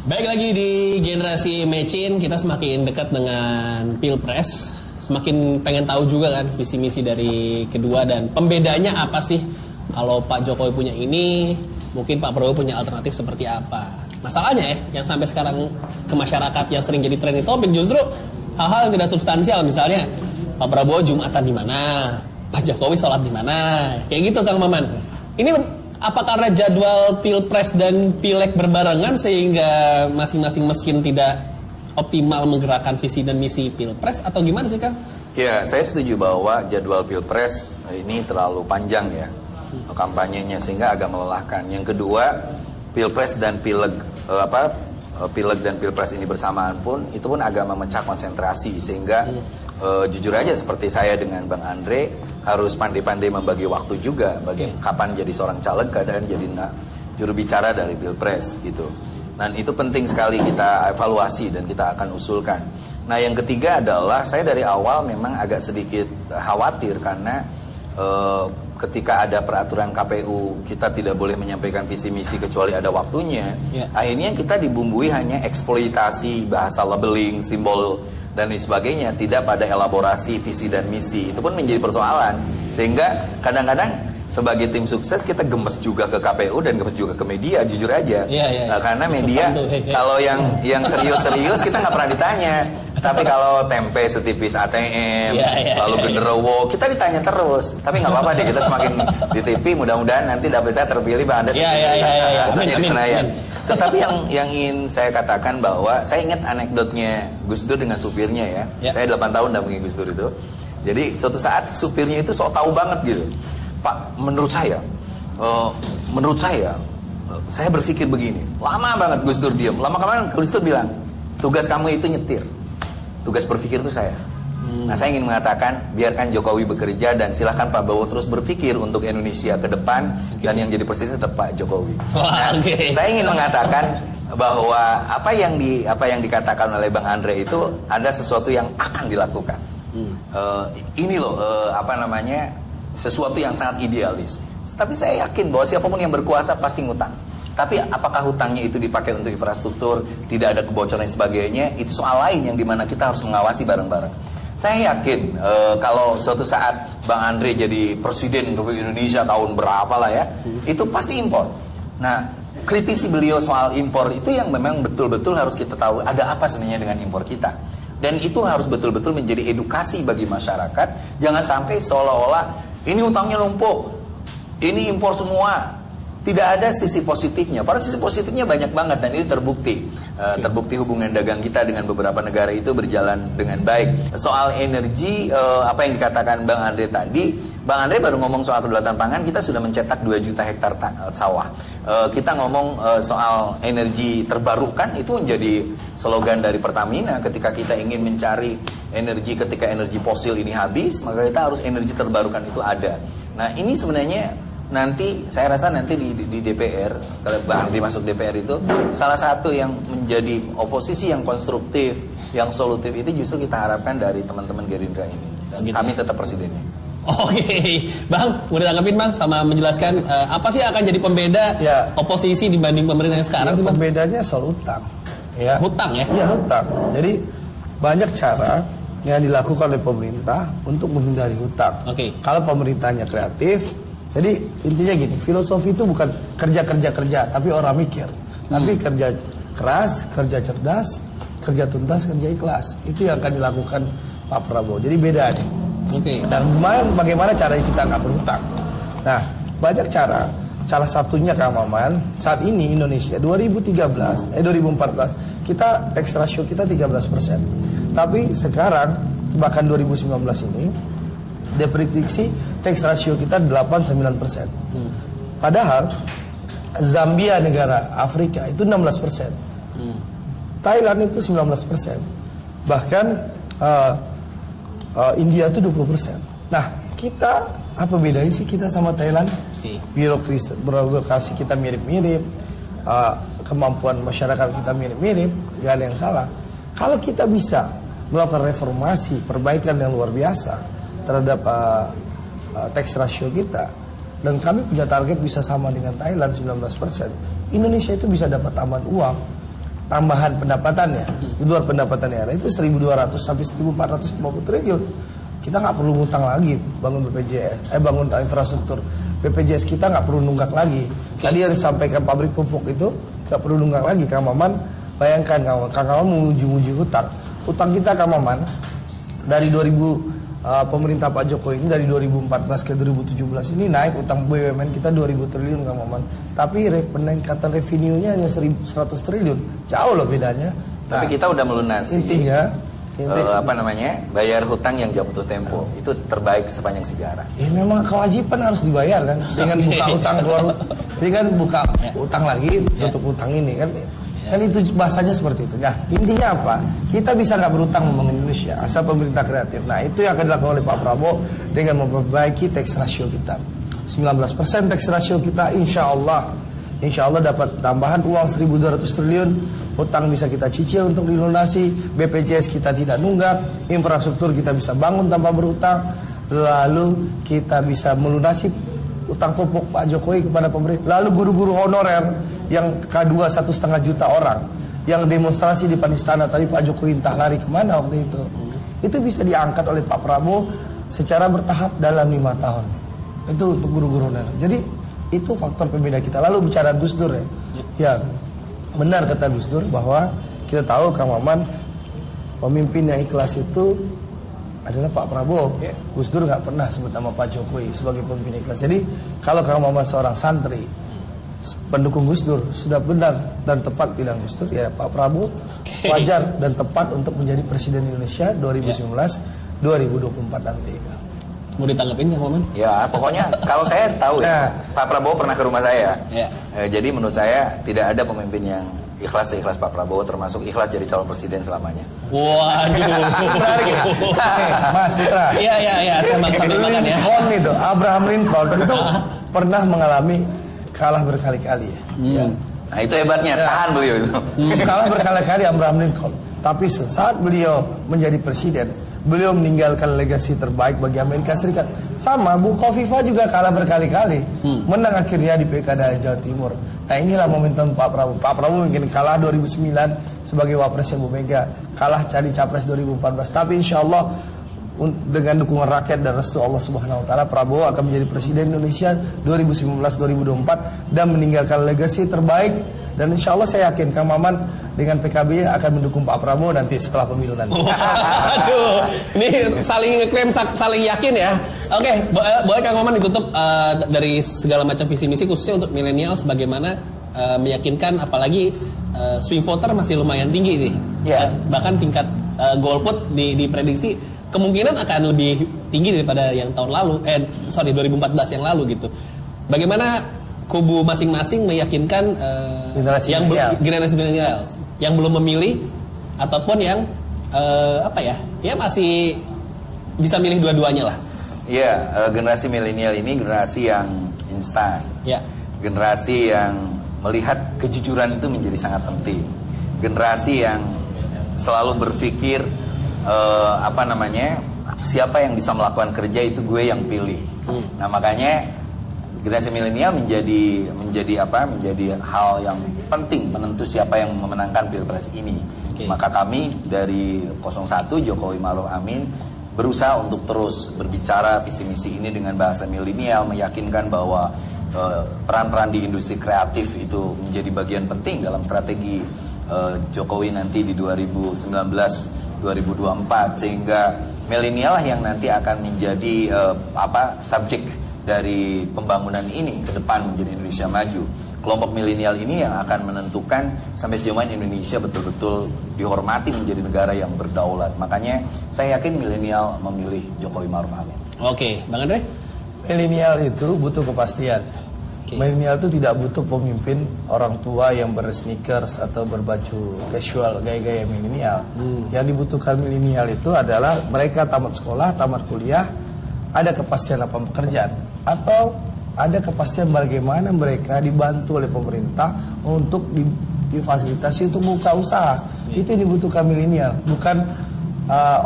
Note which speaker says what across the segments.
Speaker 1: Baik lagi di generasi Mecin, kita semakin dekat dengan Pilpres. Semakin pengen tahu juga kan visi misi dari kedua dan pembedanya apa sih. Kalau Pak Jokowi punya ini, mungkin Pak Prabowo punya alternatif seperti apa. Masalahnya ya, yang sampai sekarang ke masyarakat yang sering jadi trending topik justru hal-hal yang tidak substansial. Misalnya Pak Prabowo Jumatan di mana, Pak Jokowi sholat di mana, kayak gitu Kang Maman. Ini apa karena jadwal Pilpres dan Pileg berbarengan sehingga masing-masing mesin tidak optimal menggerakkan visi dan misi Pilpres atau gimana sih Kang?
Speaker 2: Ya, saya setuju bahwa jadwal Pilpres ini terlalu panjang ya kampanyenya sehingga agak melelahkan. Yang kedua, Pilpres dan Pileg Pileg dan Pilpres ini bersamaan pun itu pun agak memecah konsentrasi sehingga jujur aja seperti saya dengan Bang Andre harus pandai-pandai membagi waktu juga bagi kapan jadi seorang caleg, kadang jadi juru bicara dari Pilpres gitu. Dan itu penting sekali kita evaluasi dan kita akan usulkan. Nah yang ketiga adalah saya dari awal memang agak sedikit khawatir karena ketika ada peraturan KPU kita tidak boleh menyampaikan visi misi kecuali ada waktunya. Akhirnya kita dibumbui hanya eksploitasi bahasa labeling, simbol dan lain sebagainya, tidak pada elaborasi visi dan misi. Itu pun menjadi persoalan sehingga kadang-kadang sebagai tim sukses kita gemes juga ke KPU dan gemes juga ke media, jujur aja. Karena media kalau yang serius-serius kita nggak pernah ditanya. Tapi kalau tempe setipis ATM, lalu genderuwo, kita ditanya terus. Tapi nggak apa-apa deh, kita semakin di TV, mudah-mudahan nanti dapil saya terpilih Bang Anda. Di Senayan. Tetapi yang ingin saya katakan bahwa saya ingat anekdotnya Gus Dur dengan supirnya ya. Saya 8 tahun dampingi Gus Dur itu. Jadi suatu saat supirnya itu sok tahu banget gitu. Pak, menurut saya berpikir begini. Lama banget Gus Dur diam. Lama kemarin Gus Dur bilang, tugas kamu itu nyetir. Tugas berpikir itu saya. Nah saya ingin mengatakan biarkan Jokowi bekerja dan silahkan Pak Prabowo terus berpikir untuk Indonesia ke depan dan yang jadi presiden tetap Pak Jokowi. Saya ingin mengatakan bahwa apa yang dikatakan oleh Bang Andre itu ada sesuatu yang akan dilakukan. Ini loh sesuatu yang sangat idealis. Tapi saya yakin bahwa siapapun yang berkuasa pasti ngutang. Tapi apakah hutangnya itu dipakai untuk infrastruktur, tidak ada kebocoran dan sebagainya, itu soal lain yang dimana kita harus mengawasi bareng-bareng. Saya yakin kalau suatu saat Bang Andre jadi presiden Republik Indonesia tahun berapa lah ya, itu pasti impor. Nah, kritisi beliau soal impor itu yang memang betul-betul harus kita tahu ada apa sebenarnya dengan impor kita. Dan itu harus betul-betul menjadi edukasi bagi masyarakat. Jangan sampai seolah-olah ini hutangnya numpuk, ini impor semua. Tidak ada sisi positifnya. Padahal sisi positifnya banyak banget dan itu terbukti. Terbukti hubungan dagang kita dengan beberapa negara itu berjalan dengan baik. Soal energi, apa yang dikatakan Bang Andre tadi, Bang Andre baru ngomong soal kedaulatan pangan, kita sudah mencetak 2 juta hektar sawah. Kita ngomong soal energi terbarukan, itu menjadi slogan dari Pertamina. Ketika kita ingin mencari energi, ketika energi fosil ini habis, maka kita harus energi terbarukan itu ada. Nah ini sebenarnya nanti saya rasa nanti di DPR kalau Bang Andri masuk DPR itu salah satu yang menjadi oposisi yang konstruktif, yang solutif itu justru kita harapkan dari teman-teman Gerindra ini dan kami tetap presidennya.
Speaker 1: Bang, udah tanggapin Bang sama menjelaskan apa sih akan jadi pembeda oposisi dibanding pemerintah yang sekarang sih Bang?
Speaker 3: Pembedanya soal hutang.
Speaker 1: Hutang ya?
Speaker 3: Iya hutang. Jadi banyak cara yang dilakukan oleh pemerintah untuk menghindari hutang. Kalau pemerintahnya kreatif. Jadi intinya gini, filosofi itu bukan kerja, tapi orang mikir. Tapi kerja keras, kerja cerdas, kerja tuntas, kerja ikhlas. Itu yang akan dilakukan Pak Prabowo. Jadi beda nih. Dan bagaimana caranya kita nggak berhutang. Nah, banyak cara. Salah satunya Kang Maman, saat ini Indonesia 2014 kita tax ratio kita 13%. Tapi sekarang bahkan 2019 ini diprediksi tax ratio kita 8-9%. Padahal Zambia negara Afrika itu 16%. Thailand itu 19%. Bahkan India itu 20%. Nah, kita apa bedanya sih kita sama Thailand? Birokrasi kita mirip-mirip, kemampuan masyarakat kita mirip-mirip, gak ada yang salah. Kalau kita bisa melakukan reformasi, perbaikan yang luar biasa terhadap tax ratio kita, dan kami punya target bisa sama dengan Thailand 19%, Indonesia itu bisa dapat tambahan uang tambahan pendapatannya di luar pendapatan daerah itu 1.200 sampai 1.450 triliun. Kita nggak perlu ngutang lagi bangun BPJS, bangun infrastruktur. BPJS kita nggak perlu nunggak lagi. Tadi yang disampaikan pabrik pupuk itu nggak perlu nunggak lagi. Kang Maman, bayangkan Kang Maman menguji hutang. Utang kita Kang Maman dari pemerintah Pak Jokowi ini dari 2014 ke 2017 ini naik utang BUMN kita 2.000 triliun Kang Maman. Tapi peningkatan revenue-nya hanya 100 triliun. Jauh loh bedanya.
Speaker 2: Tapi kita udah melunasi.
Speaker 3: Intinya
Speaker 2: bayar hutang yang jatuh tempo. Itu terbaik sepanjang sejarah.
Speaker 3: Ya memang kewajiban harus dibayar kan. Dengan buka utang keluar. Jadi kan buka utang lagi tutup utang ini kan. Kan itu bahasanya seperti itu. Nah intinya apa? Kita bisa nggak berutang membangun Indonesia asal pemerintah kreatif. Nah itu yang akan dilakukan oleh Pak Prabowo dengan memperbaiki tax ratio kita. 19% tax ratio kita insya Allah dapat tambahan uang 1.200 triliun. Hutang bisa kita cicil untuk dilunasi. BPJS kita tidak nunggak. Infrastruktur kita bisa bangun tanpa berutang. Lalu kita bisa melunasi utang pupuk Pak Jokowi kepada pemerintah. Lalu guru-guru honorer yang K2 1,5 juta orang yang demonstrasi di depan istana tadi Pak Jokowi entah lari kemana waktu itu bisa diangkat oleh Pak Prabowo secara bertahap dalam 5 tahun itu untuk guru-guru honorer. Jadi itu faktor pembeda kita. Lalu bicara Gus Dur ya benar kata Gus Dur bahwa kita tahu Kang Maman pemimpin yang ikhlas itu adalah Pak Prabowo. Gus Dur nggak pernah sebut nama Pak Jokowi sebagai pemimpin ikhlas. Jadi kalau Kang Maman seorang santri pendukung Gus Dur sudah benar dan tepat bilang Gus Dur ya Pak Prabowo wajar dan tepat untuk menjadi presiden Indonesia 2019-2024 nanti.
Speaker 2: Mau ditanggapin Kang Maman? Ya pokoknya kalau saya tahu Pak Prabowo pernah ke rumah saya. Jadi menurut saya tidak ada pemimpin yang ikhlas Pak Prabowo termasuk ikhlas jadi calon presiden selamanya.
Speaker 1: Waduh.
Speaker 3: Menarik ya. Mas Putra.
Speaker 1: Iya saya sambil makan ya.
Speaker 3: Lincoln itu Abraham Lincoln itu pernah mengalami kalah berkali-kali ya.
Speaker 2: Nah itu hebatnya, tahan beliau itu.
Speaker 3: Kalah berkali-kali Abraham Lincoln. Tapi sesaat beliau menjadi presiden, beliau meninggalkan legasi terbaik bagi Amerika Serikat. Sama Bu Kofifa juga kalah berkali-kali, menang akhirnya di Pilkada Jawa Timur. Nah inilah momentum Pak Prabowo. Pak Prabowo mungkin kalah 2009 sebagai wapresnya Bu Mega, kalah jadi capres 2014. Tapi insya Allah dengan dukungan rakyat dan restu Allah Subhanahu Wa Taala, Prabowo akan menjadi presiden Indonesia 2019-2024 dan meninggalkan legasi terbaik. Dan insya Allah saya yakin Kang Maman dengan PKB akan mendukung Pak Prabowo nanti setelah pemilu nanti.
Speaker 1: Aduh, ini saling ngeklaim, saling yakin ya. Oke, boleh Kang Maman ditutup dari segala macam visi misi khususnya untuk milenial bagaimana meyakinkan, apalagi swing voter masih lumayan tinggi nih. Bahkan tingkat golput diprediksi kemungkinan akan lebih tinggi daripada yang tahun lalu, 2014 yang lalu gitu. Bagaimana kubu masing-masing meyakinkan generasi milenial yang belum memilih ataupun yang masih bisa milih dua-duanya lah.
Speaker 2: Generasi milenial ini generasi yang instan. Generasi yang melihat kejujuran itu menjadi sangat penting. Generasi yang selalu berpikir siapa yang bisa melakukan kerja itu gue yang pilih. Nah makanya generasi milenial menjadi hal yang penting penentu siapa yang memenangkan pilpres ini. Maka kami dari 01 Jokowi Ma'ruf Amin berusaha untuk terus berbicara visi misi ini dengan bahasa milenial, meyakinkan bahwa peran-peran di industri kreatif itu menjadi bagian penting dalam strategi Jokowi nanti di 2019-2024, sehingga milenial yang nanti akan menjadi subjek dari pembangunan ini ke depan menjadi Indonesia maju. Kelompok milenial ini yang akan menentukan sampai sejauh mana Indonesia betul-betul dihormati menjadi negara yang berdaulat. Makanya saya yakin milenial memilih Jokowi Ma'ruf Amin.
Speaker 1: Oke, Bang Andre?
Speaker 3: Milenial itu butuh kepastian. Milenial itu tidak butuh pemimpin orang tua yang bersneakers atau berbaju casual gaya-gaya milenial. Yang dibutuhkan milenial itu adalah mereka tamat sekolah, tamat kuliah, ada kepastian lapangan pekerjaan, atau ada kepastian bagaimana mereka dibantu oleh pemerintah untuk difasilitasi untuk buka usaha. Itu yang dibutuhkan milenial, bukan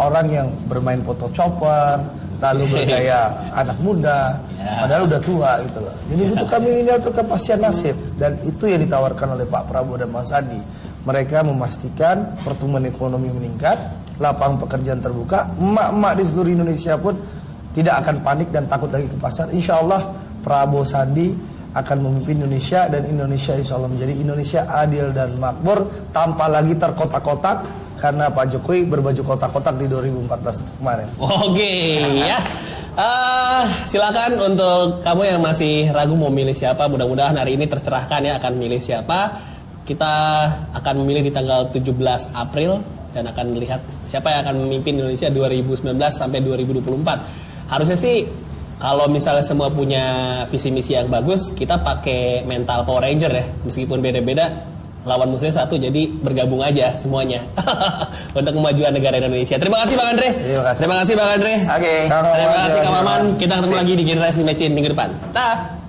Speaker 3: orang yang bermain foto chopper lalu bergaya anak muda, padahal udah tua gitu loh. Jadi butuhkan milenial itu kepastian nasib, dan itu yang ditawarkan oleh Pak Prabowo dan Mas Sandi. mereka memastikan pertumbuhan ekonomi meningkat, lapangan pekerjaan terbuka, emak-emak di seluruh Indonesia pun tidak akan panik dan takut lagi ke pasar. Insya Allah Prabowo Sandi akan memimpin Indonesia, dan Indonesia insya Allah menjadi Indonesia adil dan makmur tanpa lagi terkotak-kotak karena Pak Jokowi berbaju kotak-kotak di 2014 kemarin.
Speaker 1: Oke ya. Silakan untuk kamu yang masih ragu mau milih siapa, mudah-mudahan hari ini tercerahkan ya akan milih siapa. Kita akan memilih di tanggal 17 April dan akan melihat siapa yang akan memimpin Indonesia 2019 sampai 2024. Harusnya sih kalau misalnya semua punya visi misi yang bagus, kita pakai mental Power Ranger ya. Meskipun beda-beda, lawan musuhnya satu, jadi bergabung aja semuanya untuk kemajuan negara Indonesia. Terima kasih Bang Andre. Terima kasih Bang Andre.
Speaker 2: Oke.
Speaker 1: Terima kasih Kang Maman. Kita ketemu lagi di Generasi Mecin minggu depan. Dah.